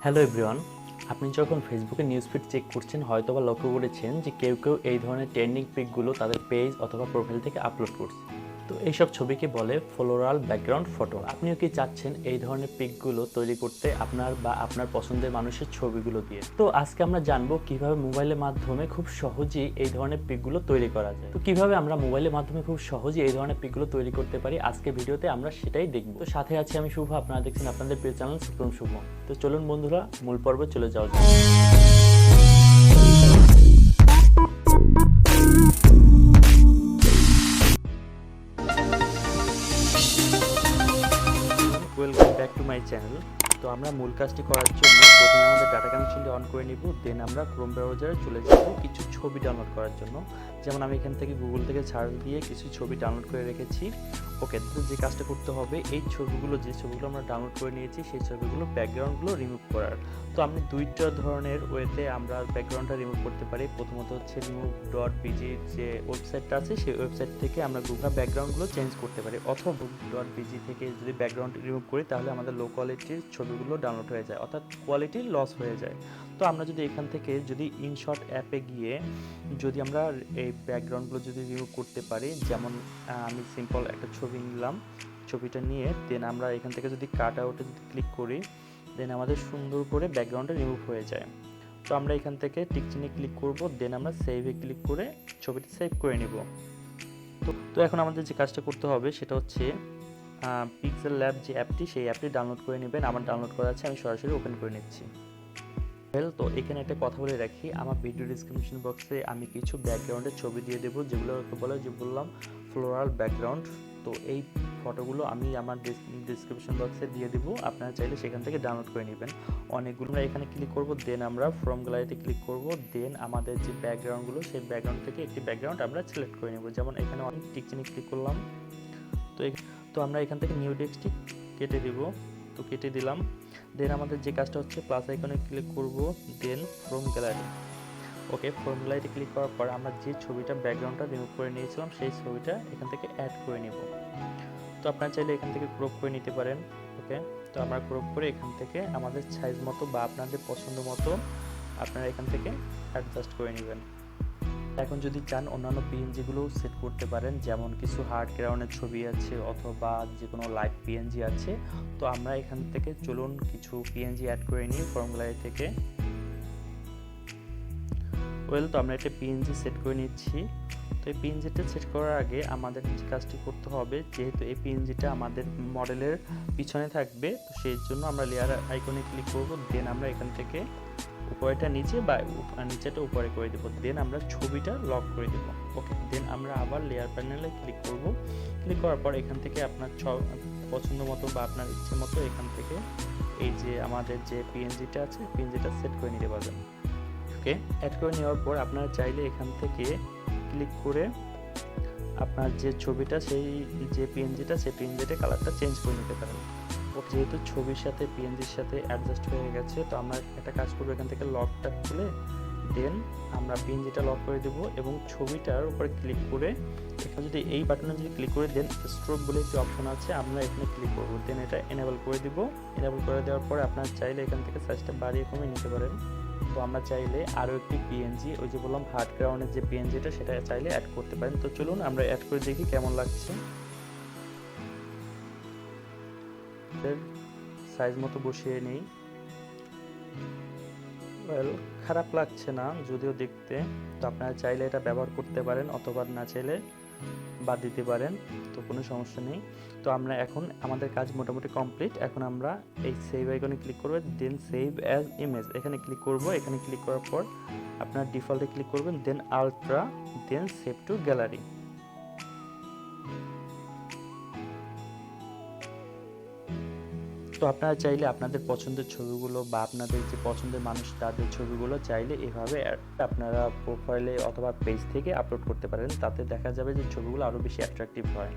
Hello everyone, আপনি যখন ফেসবুকে নিউজ ফিড চেক করছেন হয়তোবা লক্ষ্য করেছেন যে কেউ এই ধরনের ট্রেন্ডিং পিকগুলো তাদের পেজ অথবা প্রোফাইল থেকে আপলোড করছে। তো এইসব ছবিকে বলে ফ্লোরাল ব্যাকগ্রাউন্ড ফটো। আপনিও কি চাচ্ছেন এই ধরনের পিকগুলো তৈরি করতে আপনার বা আপনার পছন্দের মানুষের ছবিগুলো দিয়ে? তো আজকে আমরা জানবো কিভাবে মোবাইলের মাধ্যমে খুব সহজেই এই ধরনের পিকগুলো তৈরি করা যায়। তো কিভাবে আমরা মোবাইলের মাধ্যমে খুব সহজেই এই ধরনের পিকগুলো তৈরি করতে পারি, আজকে ভিডিওতে আমরা সেটাই দেখব। তো সাথে আছি আমি শুভ, আপনারা দেখছেন আপনাদের প্রিয় চ্যানেল সুপ্রম শুভ। তো চলুন বন্ধুরা, মূল পর্বে চলে যাওয়া যাক। Welcome back to my channel. তো আমরা মূল কাজটি করার জন্য প্রথমে আমাদের ডাটা কানেকশনটি অন করে নিব, দেন আমরা ক্রোম ব্রাউজারে চলে যাব কিছু ছবি ডাউনলোড করার জন্য। যেমন আমি এখান থেকে গুগল থেকে সার্চ দিয়ে কিছু ছবি ডাউনলোড করে রেখেছি। ওকে, তো যে কাজটা করতে হবে, এই ছবিগুলো যে ছবিগুলো আমরা ডাউনলোড করে নিয়েছি সেই ছবিগুলো ব্যাকগ্রাউন্ডগুলো রিমুভ করার। তো আমি দুইটা ধরনের ওয়েতে আমরা ব্যাকগ্রাউন্ডটা রিমুভ করতে পারি। প্রথমত হচ্ছে remove.bg যে ওয়েবসাইটটা আছে সেই ওয়েবসাইট থেকে আমরা গুগল ব্যাকগ্রাউন্ডগুলো চেঞ্জ করতে পারি, অথবা remove.bg থেকে যদি ব্যাকগ্রাউন্ড রিমুভ করি তাহলে আমাদের লো কোয়ালিটির ছবিগুলো ডাউনলোড হয়ে যায়, অর্থাৎ কোয়ালিটি লস হয়ে যায়। তো আমরা যদি এখান থেকে যদি ইনশট অ্যাপে গিয়ে যদি আমরা এই ব্যাকগ্রাউন্ডগুলো যদি রিমুভ করতে পারি, যেমন আমি সিম্পল একটা ছবি নিলাম, ছবিটা নিয়ে দেন আমরা এখান থেকে যদি কাট আউটে যদি ক্লিক করি দেন আমাদের সুন্দর করে ব্যাকগ্রাউন্ডটা রিমুভ হয়ে যায়। তো আমরা এখান থেকে টিক চিহ্নে ক্লিক করব, দেন আমরা সেভে ক্লিক করে ছবিটা সেভ করে নিব। তো এখন আমাদের যে কাজটা করতে হবে সেটা হচ্ছে পিক্সেল ল্যাব যে অ্যাপটি, সেই অ্যাপটি ডাউনলোড করে নেবেন। আমার ডাউনলোড করা আছে, আমি সরাসরি ওপেন করে নিচ্ছি। তো এখানে একটা কথা বলে রাখি, আমার ভিডিও ডিসক্রিপশন বক্সে আমি কিছু ব্যাকগ্রাউন্ডের ছবি দিয়ে দেবো, যেগুলোকে বলে যে বললাম ফ্লোরাল ব্যাকগ্রাউন্ড। তো এই ফটোগুলো আমি আমার ডিসক্রিপশন বক্সে দিয়ে দেবো, আপনারা চাইলে সেখান থেকে ডাউনলোড করে নেবেন। অনেকগুলো আমরা এখানে ক্লিক করব, দেন আমরা ফ্রম গ্যালারিতে ক্লিক করব, দেন আমাদের যে ব্যাকগ্রাউন্ডগুলো সেই ব্যাকগ্রাউন্ড থেকে একটি ব্যাকগ্রাউন্ড আমরা সিলেক্ট করে নেব। যেমন এখানে অনেক টিক চিহ্নে ক্লিক করলাম। তো আমরা এখান থেকে নিউ টেক্সটটি কেটে দিব। তো কেটে দিলাম, দেন আমাদের যে কাজটা হচ্ছে প্লাস আইকনে ক্লিক করব, দেন ফ্রম গ্যালারি। ওকে, ফ্রম গ্যালারিতে ক্লিক করার পর আমরা যে ছবিটা ব্যাকগ্রাউন্ডটা রিমুভ করে নিয়েছিলাম সেই ছবিটা এখান থেকে অ্যাড করে নেব। তো আপনারা চাইলে এখান থেকে ক্রপ করে নিতে পারেন। ওকে, তো আমরা ক্রপ করে এখান থেকে আমাদের সাইজ মতো বা আপনাদের পছন্দ মতো আপনারা এখান থেকে অ্যাডজাস্ট করে নেবেন। এখন যদি চান অন্যান্য পিএনজিগুলো সেট করতে পারেন, যেমন কিছু হার্ড গ্রাউন্ডের ছবি আছে অথবা যে কোনো লাইট পিএনজি আছে। তো আমরা এখান থেকে চলুন কিছু পিএনজি অ্যাড করে নিই ফর্ম গ্যালারি থেকে। তো আমরা একটা পিএনজি সেট করে নিচ্ছি। তো এই পিএনজিটা সেট করার আগে আমাদের যে কাজটি করতে হবে, যেহেতু এই পিএনজিটা আমাদের মডেলের পিছনে থাকবে, তো সেই জন্য আমরা লেয়ার আইকনে ক্লিক করব, দেন আমরা এখান থেকে উপরেটা নিচে বা নিচেটা উপরে করে দেবো, দেন আমরা ছবিটা লক করে দেবো। ওকে, দেন আমরা আবার লেয়ার প্যানেলে ক্লিক করব। ক্লিক করার পর এখান থেকে আপনার পছন্দ মতো বা আপনার ইচ্ছে মতো এখান থেকে এই যে আমাদের যে পিএনজিটা আছে পিএনজিটা সেট করে নিতে পারবেন। ওকে, অ্যাড করে নেওয়ার পর আপনারা চাইলে এখান থেকে ক্লিক করে আপনার যে ছবিটা সেই যে পিএনজিটা সেই পিএনজিটা কালারটা চেঞ্জ করে নিতে পারেন। যেহেতু ছবির সাথে পিএনজির সাথে অ্যাডজাস্ট হয়ে গেছে, তো আমরা একটা কাজ করবো, এখান থেকে লকটা খুলে দেন আমরা পিএনজিটা লক করে দেবো এবং ছবিটার উপরে ক্লিক করে এখানে যদি এই বাটনে যদি ক্লিক করে দেন স্ট্রোক বলে একটি অপশন আছে, আমরা এখানে ক্লিক করবো, দেন এটা এনেবল করে দিব। এনেবল করে দেওয়ার পরে আপনারা চাইলে এখান থেকে সাইজটা বাড়িয়ে কমিয়ে নিতে পারেন। তো আমরা চাইলে আরও একটি পিএনজি, ওই যে বললাম হার্ড গ্রাউন্ডের যে পিএনজিটা, সেটা চাইলে অ্যাড করতে পারেন। তো চলুন আমরা অ্যাড করে দেখি কেমন লাগছে। সাইজ মতো বসিয়ে নেই। খারাপ লাগছে না যদিও দেখতে। তো আপনারা চাইলে এটা ব্যবহার করতে পারেন অথবা না চাইলে বাদ দিতে পারেন, তো কোনো সমস্যা নেই। তো আমরা এখন আমাদের কাজ মোটামুটি কমপ্লিট। এখন আমরা এই সেভ আইকনে ক্লিক করব, দেন সেভ অ্যাজ ইমেজ এখানে ক্লিক করব। এখানে ক্লিক করার পর আপনার ডিফল্টে ক্লিক করবেন, then ultra, then save to gallery. তো আপনারা চাইলে আপনাদের পছন্দের ছবিগুলো বা আপনাদের যে পছন্দের মানুষ তাদের ছবিগুলো চাইলে এভাবে আপনারা প্রোফাইলে অথবা পেজ থেকে আপলোড করতে পারেন, তাতে দেখা যাবে যে ছবিগুলো আরও বেশি অ্যাট্রাকটিভ হয়।